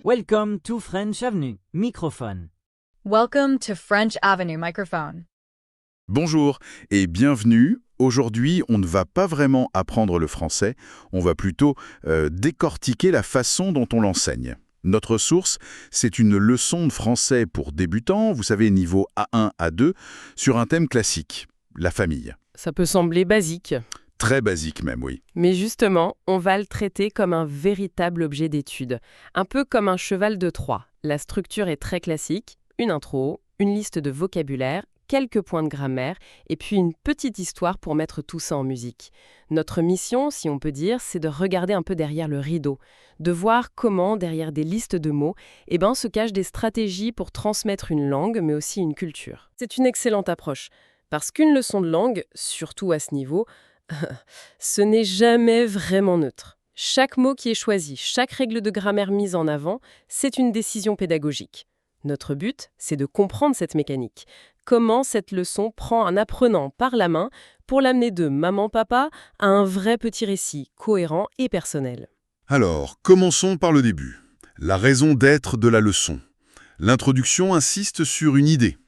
Welcome to French Avenue. Microphone. Welcome to French Avenue microphone. Bonjour et bienvenue. Aujourd'hui, on ne va pas vraiment apprendre le français, on va plutôt décortiquer la façon dont on l'enseigne. Notre source, c'est une leçon de français pour débutants, vous savez, niveau A1, A2, sur un thème classique, la famille. Ça peut sembler basique, Très basique même, oui. mais justement, on va le traiter comme un véritable objet d'étude, un peu comme un cheval de Troie. La structure est très classique, une intro, une liste de vocabulaire, quelques points de grammaire, et puis une petite histoire pour mettre tout ça en musique. Notre mission, si on peut dire, c'est de regarder un peu derrière le rideau, de voir comment, derrière des listes de mots, se cachent des stratégies pour transmettre une langue, mais aussi une culture. C'est une excellente approche, parce qu'une leçon de langue, surtout à ce niveau, ce n'est jamais vraiment neutre. Chaque mot qui est choisi, chaque règle de grammaire mise en avant, c'est une décision pédagogique. Notre but, c'est de comprendre cette mécanique. Comment cette leçon prend un apprenant par la main pour l'amener de maman-papa à un vrai petit récit, cohérent et personnel. Alors, commençons par le début. La raison d'être de la leçon. L'introduction insiste sur une idée.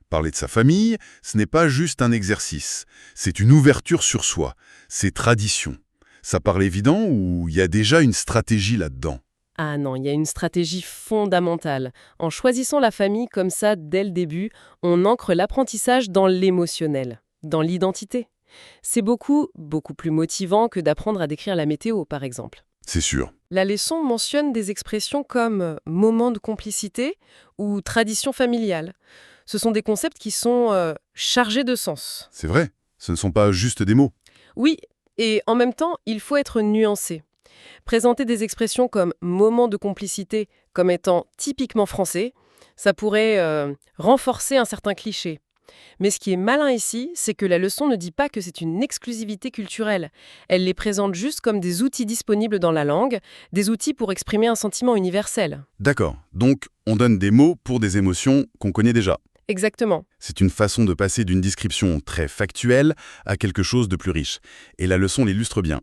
Parler de sa famille, ce n'est pas juste un exercice, c'est une ouverture sur soi, c'est tradition. Ça paraît évident ou il y a déjà une stratégie là-dedans? Ah non, il y a une stratégie fondamentale. En choisissant la famille comme ça dès le début, on ancre l'apprentissage dans l'émotionnel, dans l'identité. C'est beaucoup plus motivant que d'apprendre à décrire la météo, par exemple. C'est sûr. La leçon mentionne des expressions comme moment de complicité ou tradition familiale. Ce sont des concepts qui sont chargés de sens. C'est vrai, ce ne sont pas juste des mots. Oui, et en même temps, il faut être nuancé. Présenter des expressions comme moment de complicité comme étant typiquement français, ça pourrait renforcer un certain cliché. Mais ce qui est malin ici, c'est que la leçon ne dit pas que c'est une exclusivité culturelle. Elle les présente juste comme des outils disponibles dans la langue, des outils pour exprimer un sentiment universel. D'accord, donc on donne des mots pour des émotions qu'on connaît déjà. Exactement. C'est une façon de passer d'une description très factuelle à quelque chose de plus riche. Et la leçon l'illustre bien.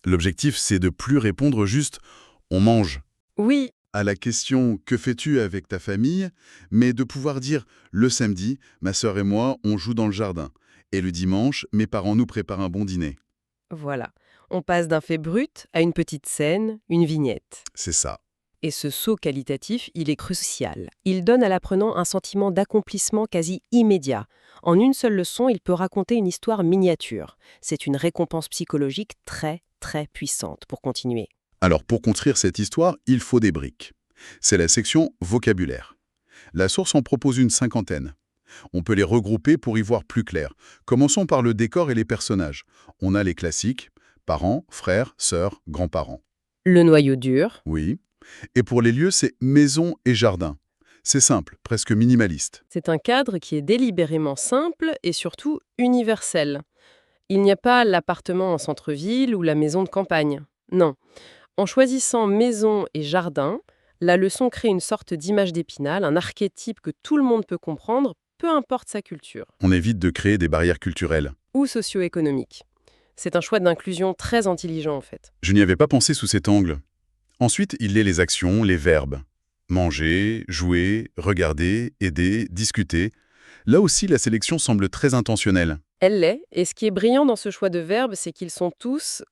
L'objectif, c'est de plus répondre juste « on mange » Oui, à la question « que fais-tu avec ta famille ?», mais de pouvoir dire « le samedi, ma sœur et moi, on joue dans le jardin. Et le dimanche, mes parents nous préparent un bon dîner. voilà. On passe d'un fait brut à une petite scène, une vignette. » C'est ça. Et ce saut qualitatif, il est crucial. Il donne à l'apprenant un sentiment d'accomplissement quasi immédiat. En une seule leçon, il peut raconter une histoire miniature. C'est une récompense psychologique très, très puissante pour continuer. Alors pour construire cette histoire, il faut des briques. C'est la section vocabulaire. La source en propose une 50aine. On peut les regrouper pour y voir plus clair. Commençons par le décor et les personnages. On a les classiques, parents, frères, sœurs, grands-parents. Le noyau dur. Oui. Et pour les lieux, c'est maison et jardin. C'est simple, presque minimaliste. C'est un cadre qui est délibérément simple et surtout universel. Il n'y a pas l'appartement en centre-ville ou la maison de campagne. Non. En choisissant maison et jardin, la leçon crée une sorte d'image d'Épinal, un archétype que tout le monde peut comprendre, peu importe sa culture, On évite de créer des barrières culturelles. ou socio-économique. C'est un choix d'inclusion très intelligent en fait. Je n'y avais pas pensé sous cet angle. Ensuite, il y a les actions, les verbes. Manger, jouer, regarder, aider, discuter. Là aussi, la sélection semble très intentionnelle. Elle l'est, et ce qui est brillant dans ce choix de verbes, c'est qu'ils sont tous,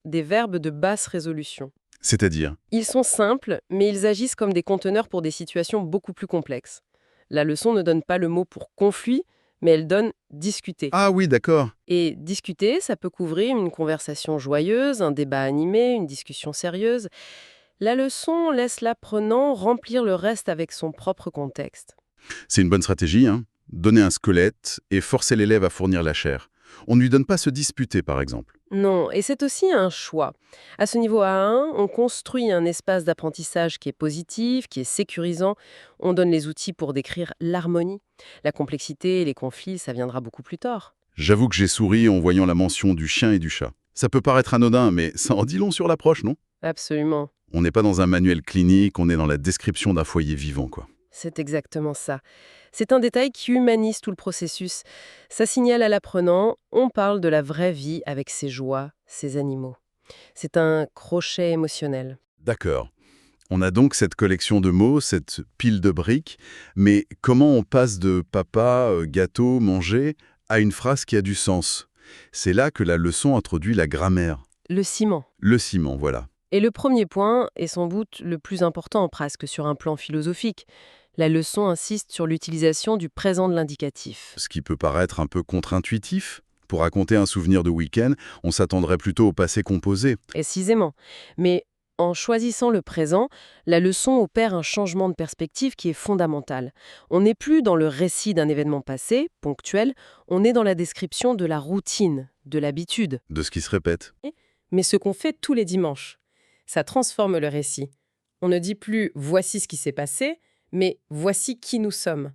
des verbes de basse résolution. C'est-à-dire, Ils sont simples, mais ils agissent comme des conteneurs pour des situations beaucoup plus complexes. La leçon ne donne pas le mot pour conflit, mais elle donne discuter. ah oui, d'accord. Et discuter, ça peut couvrir une conversation joyeuse, un débat animé, une discussion sérieuse. La leçon laisse l'apprenant remplir le reste avec son propre contexte. C'est une bonne stratégie, hein. Donner un squelette et forcer l'élève à fournir la chair. On ne lui donne pas se disputer, par exemple. Non, et c'est aussi un choix. À ce niveau A1, on construit un espace d'apprentissage qui est positif, qui est sécurisant. On donne les outils pour décrire l'harmonie. La complexité et les conflits, ça viendra beaucoup plus tard. J'avoue que j'ai souri en voyant la mention du chien et du chat. Ça peut paraître anodin, mais ça en dit long sur l'approche, non? Absolument. On n'est pas dans un manuel clinique, on est dans la description d'un foyer vivant, quoi. C'est exactement ça. C'est un détail qui humanise tout le processus. Ça signale à l'apprenant, on parle de la vraie vie avec ses joies, ses animaux. C'est un crochet émotionnel. D'accord. On a donc cette collection de mots, cette pile de briques, mais comment on passe de papa, gâteau, manger, à une phrase qui a du sens? C'est là que la leçon introduit la grammaire. Le ciment. Le ciment, voilà. Et le premier point est sans doute le plus important presque sur un plan philosophique. La leçon insiste sur l'utilisation du présent de l'indicatif. Ce qui peut paraître un peu contre-intuitif. Pour raconter un souvenir de week-end, on s'attendrait plutôt au passé composé. Précisément. Mais en choisissant le présent, la leçon opère un changement de perspective qui est fondamental. On n'est plus dans le récit d'un événement passé, ponctuel, on est dans la description de la routine, de l'habitude. De ce qui se répète. Mais ce qu'on fait tous les dimanches, ça transforme le récit. On ne dit plus « voici ce qui s'est passé », mais « voici qui nous sommes ».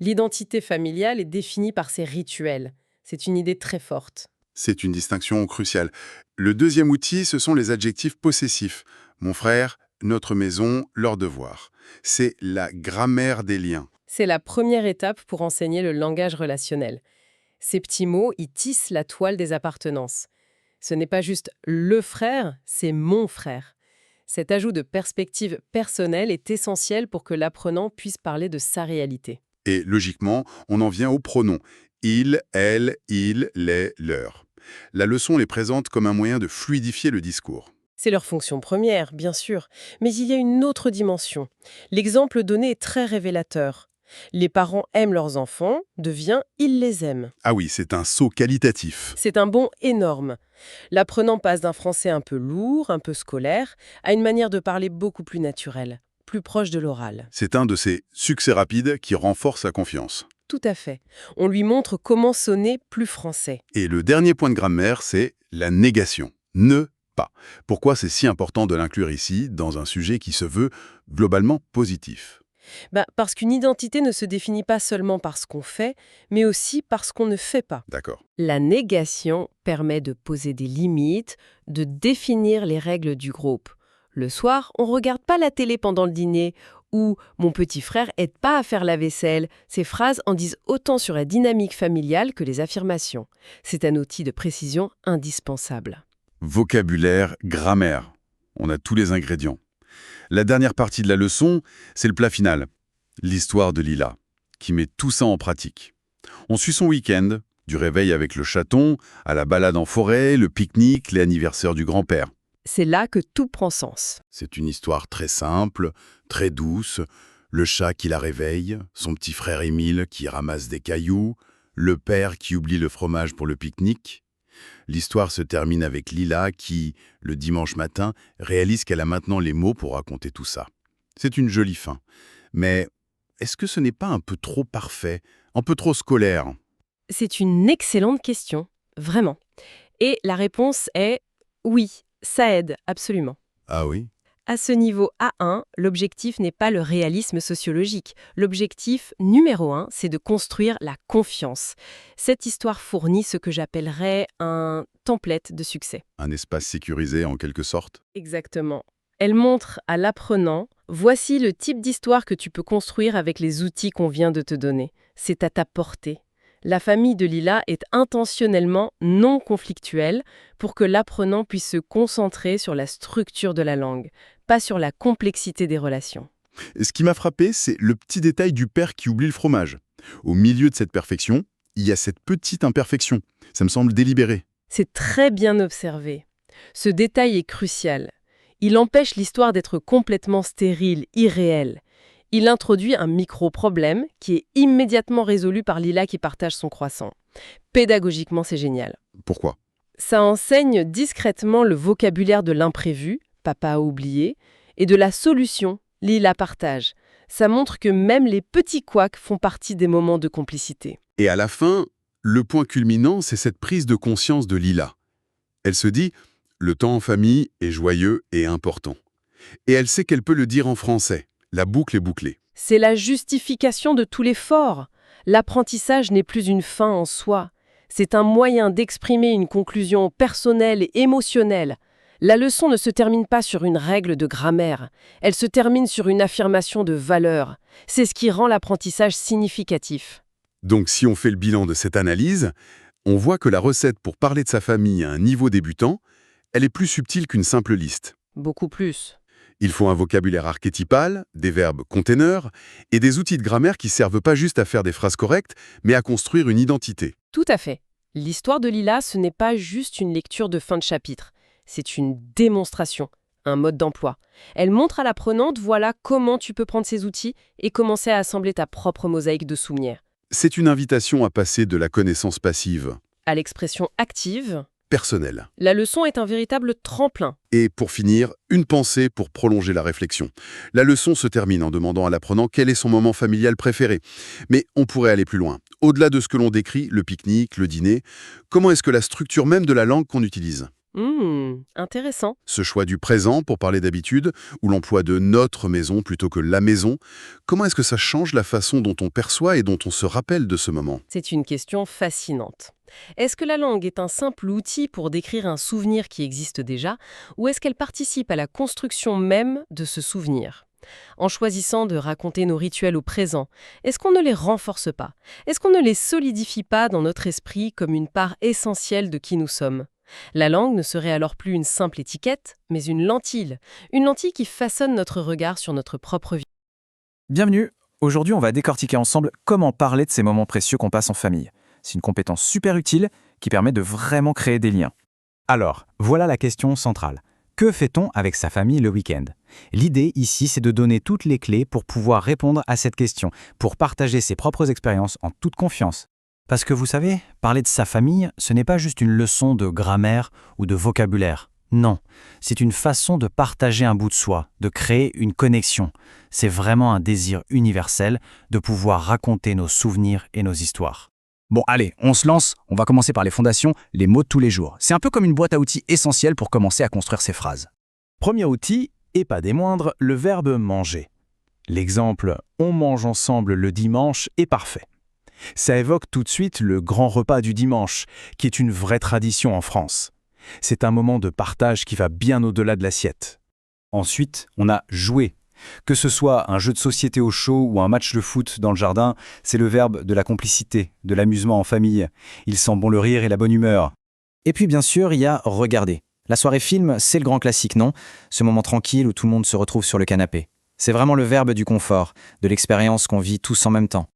L'identité familiale est définie par ses rituels. C'est une idée très forte. C'est une distinction cruciale. Le deuxième outil, ce sont les adjectifs possessifs. Mon frère, notre maison, leur devoir. C'est la grammaire des liens. C'est la première étape pour enseigner le langage relationnel. Ces petits mots y tissent la toile des appartenances. Ce n'est pas juste « le frère », c'est « mon frère ». Cet ajout de perspective personnelle est essentiel pour que l'apprenant puisse parler de sa réalité. Et logiquement, on en vient aux pronoms. Il, elle, il, les, leur. La leçon les présente comme un moyen de fluidifier le discours. C'est leur fonction première, bien sûr, mais il y a une autre dimension. L'exemple donné est très révélateur. Les parents aiment leurs enfants, devient « ils les aiment ». Ah oui, c'est un saut qualitatif. C'est un bond énorme. L'apprenant passe d'un français un peu lourd, un peu scolaire, à une manière de parler beaucoup plus naturelle, plus proche de l'oral. C'est un de ces succès rapides qui renforce sa confiance. Tout à fait. On lui montre comment sonner plus français. Et le dernier point de grammaire, c'est la négation. Ne pas. Pourquoi c'est si important de l'inclure ici, dans un sujet qui se veut globalement positif? Parce qu'une identité ne se définit pas seulement par ce qu'on fait, mais aussi par ce qu'on ne fait pas. D'accord. La négation permet de poser des limites, de définir les règles du groupe. Le soir, on ne regarde pas la télé pendant le dîner, ou « mon petit frère aide pas à faire la vaisselle ». Ces phrases en disent autant sur la dynamique familiale que les affirmations. C'est un outil de précision indispensable. Vocabulaire, grammaire. On a tous les ingrédients. La dernière partie de la leçon, c'est le plat final. L'histoire de Lila, qui met tout ça en pratique. On suit son week-end, du réveil avec le chaton, à la balade en forêt, le pique-nique, les anniversaires du grand-père. C'est là que tout prend sens. C'est une histoire très simple, très douce. Le chat qui la réveille, son petit frère Émile qui ramasse des cailloux, le père qui oublie le fromage pour le pique-nique. L'histoire se termine avec Lila qui, le dimanche matin, réalise qu'elle a maintenant les mots pour raconter tout ça. C'est une jolie fin. Mais est-ce que ce n'est pas un peu trop parfait, un peu trop scolaire? C'est une excellente question, vraiment. Et la réponse est oui, ça aide, absolument. Ah oui? À ce niveau A1, l'objectif n'est pas le réalisme sociologique. L'objectif numéro 1, c'est de construire la confiance. Cette histoire fournit ce que j'appellerais un template de succès. Un espace sécurisé en quelque sorte? Exactement. Elle montre à l'apprenant, voici le type d'histoire que tu peux construire avec les outils qu'on vient de te donner. C'est à ta portée. La famille de Lila est intentionnellement non conflictuelle pour que l'apprenant puisse se concentrer sur la structure de la langue, pas sur la complexité des relations. Et ce qui m'a frappé, c'est le petit détail du père qui oublie le fromage. Au milieu de cette perfection, il y a cette petite imperfection. Ça me semble délibéré. C'est très bien observé. Ce détail est crucial. Il empêche l'histoire d'être complètement stérile, irréelle. Il introduit un micro-problème qui est immédiatement résolu par Lila qui partage son croissant. Pédagogiquement, c'est génial. Pourquoi? Ça enseigne discrètement le vocabulaire de l'imprévu, papa a oublié, et de la solution, Lila partage. Ça montre que même les petits couacs font partie des moments de complicité. Et à la fin, le point culminant, c'est cette prise de conscience de Lila. Elle se dit « Le temps en famille est joyeux et important ». Et elle sait qu'elle peut le dire en français. La boucle est bouclée. C'est la justification de tout l'effort. L'apprentissage n'est plus une fin en soi. C'est un moyen d'exprimer une conclusion personnelle et émotionnelle. La leçon ne se termine pas sur une règle de grammaire. Elle se termine sur une affirmation de valeur. C'est ce qui rend l'apprentissage significatif. Donc si on fait le bilan de cette analyse, on voit que la recette pour parler de sa famille à un niveau débutant, elle est plus subtile qu'une simple liste. Beaucoup plus. Il faut un vocabulaire archétypal, des verbes containers et des outils de grammaire qui servent pas juste à faire des phrases correctes, mais à construire une identité. Tout à fait. L'histoire de Lila, ce n'est pas juste une lecture de fin de chapitre. C'est une démonstration, un mode d'emploi. Elle montre à l'apprenante, voilà comment tu peux prendre ces outils et commencer à assembler ta propre mosaïque de souvenirs. C'est une invitation à passer de la connaissance passive, À l'expression active, personnelle. la leçon est un véritable tremplin. Et pour finir, une pensée pour prolonger la réflexion. La leçon se termine en demandant à l'apprenant quel est son moment familial préféré. Mais on pourrait aller plus loin. Au-delà de ce que l'on décrit, le pique-nique, le dîner, comment est-ce que la structure même de la langue qu'on utilise? Intéressant. Ce choix du présent pour parler d'habitude, ou l'emploi de notre maison plutôt que la maison, comment est-ce que ça change la façon dont on perçoit et dont on se rappelle de ce moment? C'est une question fascinante. Est-ce que la langue est un simple outil pour décrire un souvenir qui existe déjà, ou est-ce qu'elle participe à la construction même de ce souvenir? En choisissant de raconter nos rituels au présent, est-ce qu'on ne les renforce pas? Est-ce qu'on ne les solidifie pas dans notre esprit comme une part essentielle de qui nous sommes? La langue ne serait alors plus une simple étiquette, mais une lentille qui façonne notre regard sur notre propre vie. Bienvenue. Aujourd'hui, on va décortiquer ensemble comment parler de ces moments précieux qu'on passe en famille. C'est une compétence super utile qui permet de vraiment créer des liens. Alors, voilà la question centrale. Que fait-on avec sa famille le week-end? L'idée ici, c'est de donner toutes les clés pour pouvoir répondre à cette question, pour partager ses propres expériences en toute confiance. Parce que vous savez, parler de sa famille, ce n'est pas juste une leçon de grammaire ou de vocabulaire. Non, c'est une façon de partager un bout de soi, de créer une connexion. C'est vraiment un désir universel de pouvoir raconter nos souvenirs et nos histoires. Bon, allez, on se lance. On va commencer par les fondations, les mots de tous les jours. C'est un peu comme une boîte à outils essentielle pour commencer à construire ces phrases. Premier outil, et pas des moindres, le verbe manger. L'exemple « on mange ensemble le dimanche » est parfait. Ça évoque tout de suite le grand repas du dimanche, qui est une vraie tradition en France. C'est un moment de partage qui va bien au-delà de l'assiette. Ensuite, on a jouer. Que ce soit un jeu de société au chaud ou un match de foot dans le jardin, c'est le verbe de la complicité, de l'amusement en famille. Il sent bon le rire et la bonne humeur. Et puis bien sûr, il y a regarder. La soirée film, c'est le grand classique, non? Ce moment tranquille où tout le monde se retrouve sur le canapé. C'est vraiment le verbe du confort, de l'expérience qu'on vit tous en même temps.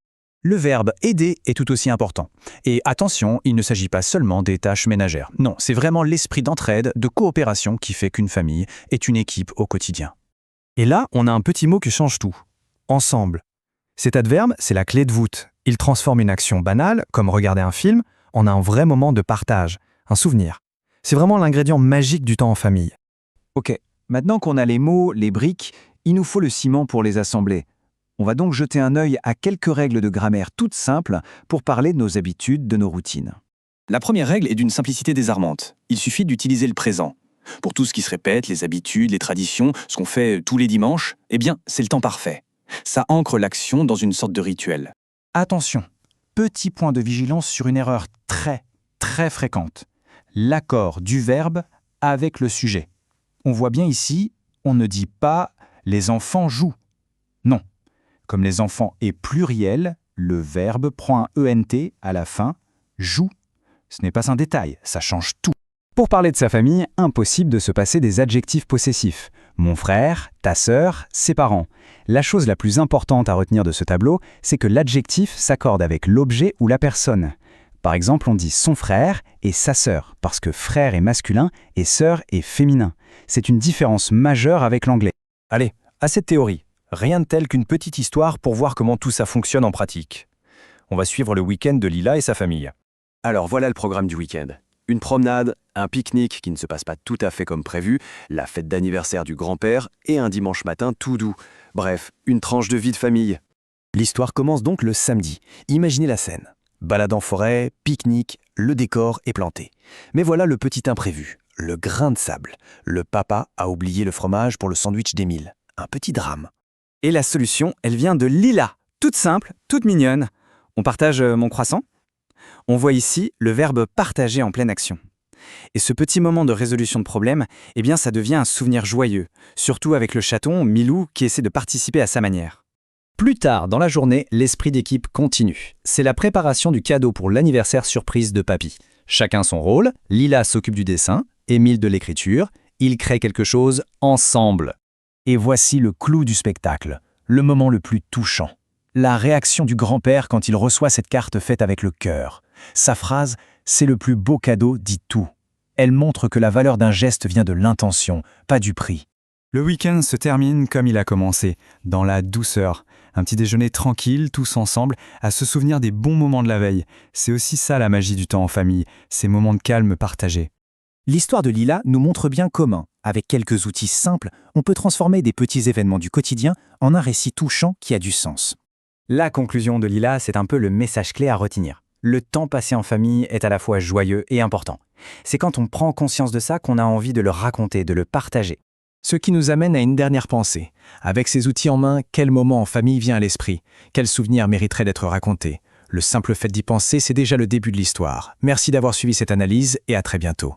Le verbe aider est tout aussi important. Et attention, il ne s'agit pas seulement des tâches ménagères. Non, c'est vraiment l'esprit d'entraide, de coopération qui fait qu'une famille est une équipe au quotidien. Et là, on a un petit mot qui change tout. Ensemble. Cet adverbe, c'est la clé de voûte. Il transforme une action banale, comme regarder un film, en un vrai moment de partage, un souvenir. C'est vraiment l'ingrédient magique du temps en famille. Ok, maintenant qu'on a les mots, les briques, il nous faut le ciment pour les assembler. On va donc jeter un œil à quelques règles de grammaire toutes simples pour parler de nos habitudes, de nos routines. La première règle est d'une simplicité désarmante. Il suffit d'utiliser le présent. Pour tout ce qui se répète, les habitudes, les traditions, ce qu'on fait tous les dimanches, eh bien, c'est le temps parfait. Ça ancre l'action dans une sorte de rituel. Attention, petit point de vigilance sur une erreur très, très fréquente. L'accord du verbe avec le sujet. On voit bien ici, on ne dit pas « les enfants jouent ». Non. Comme les enfants est pluriel, le verbe prend un ENT à la fin, joue. Ce n'est pas un détail, ça change tout. Pour parler de sa famille, impossible de se passer des adjectifs possessifs. Mon frère, ta sœur, ses parents. La chose la plus importante à retenir de ce tableau, c'est que l'adjectif s'accorde avec l'objet ou la personne. Par exemple, on dit son frère et sa sœur, parce que frère est masculin et sœur est féminin. C'est une différence majeure avec l'anglais. Allez, à cette théorie. Rien de tel qu'une petite histoire pour voir comment tout ça fonctionne en pratique. On va suivre le week-end de Lila et sa famille. Alors voilà le programme du week-end. Une promenade, un pique-nique qui ne se passe pas tout à fait comme prévu, la fête d'anniversaire du grand-père et un dimanche matin tout doux. Bref, une tranche de vie de famille. L'histoire commence donc le samedi. Imaginez la scène. Balade en forêt, pique-nique, le décor est planté. Mais voilà le petit imprévu, le grain de sable. Le papa a oublié le fromage pour le sandwich d'Émile. Un petit drame. Et la solution, elle vient de Lila. Toute simple, toute mignonne. On partage mon croissant? On voit ici le verbe partager en pleine action. Et ce petit moment de résolution de problème, eh bien ça devient un souvenir joyeux, surtout avec le chaton, Milou, qui essaie de participer à sa manière. Plus tard dans la journée, l'esprit d'équipe continue. C'est la préparation du cadeau pour l'anniversaire surprise de papy. Chacun son rôle, Lila s'occupe du dessin, Émile de l'écriture, ils créent quelque chose ensemble. Et voici le clou du spectacle, le moment le plus touchant. La réaction du grand-père quand il reçoit cette carte faite avec le cœur. Sa phrase « c'est le plus beau cadeau » dit tout. Elle montre que la valeur d'un geste vient de l'intention, pas du prix. Le week-end se termine comme il a commencé, dans la douceur. Un petit déjeuner tranquille, tous ensemble, à se souvenir des bons moments de la veille. C'est aussi ça la magie du temps en famille, ces moments de calme partagés. L'histoire de Lila nous montre bien comment, avec quelques outils simples, on peut transformer des petits événements du quotidien en un récit touchant qui a du sens. La conclusion de Lila, c'est un peu le message clé à retenir. Le temps passé en famille est à la fois joyeux et important. C'est quand on prend conscience de ça qu'on a envie de le raconter, de le partager. Ce qui nous amène à une dernière pensée. Avec ces outils en main, quel moment en famille vient à l'esprit? Quel souvenir mériterait d'être raconté? Le simple fait d'y penser, c'est déjà le début de l'histoire. Merci d'avoir suivi cette analyse et à très bientôt.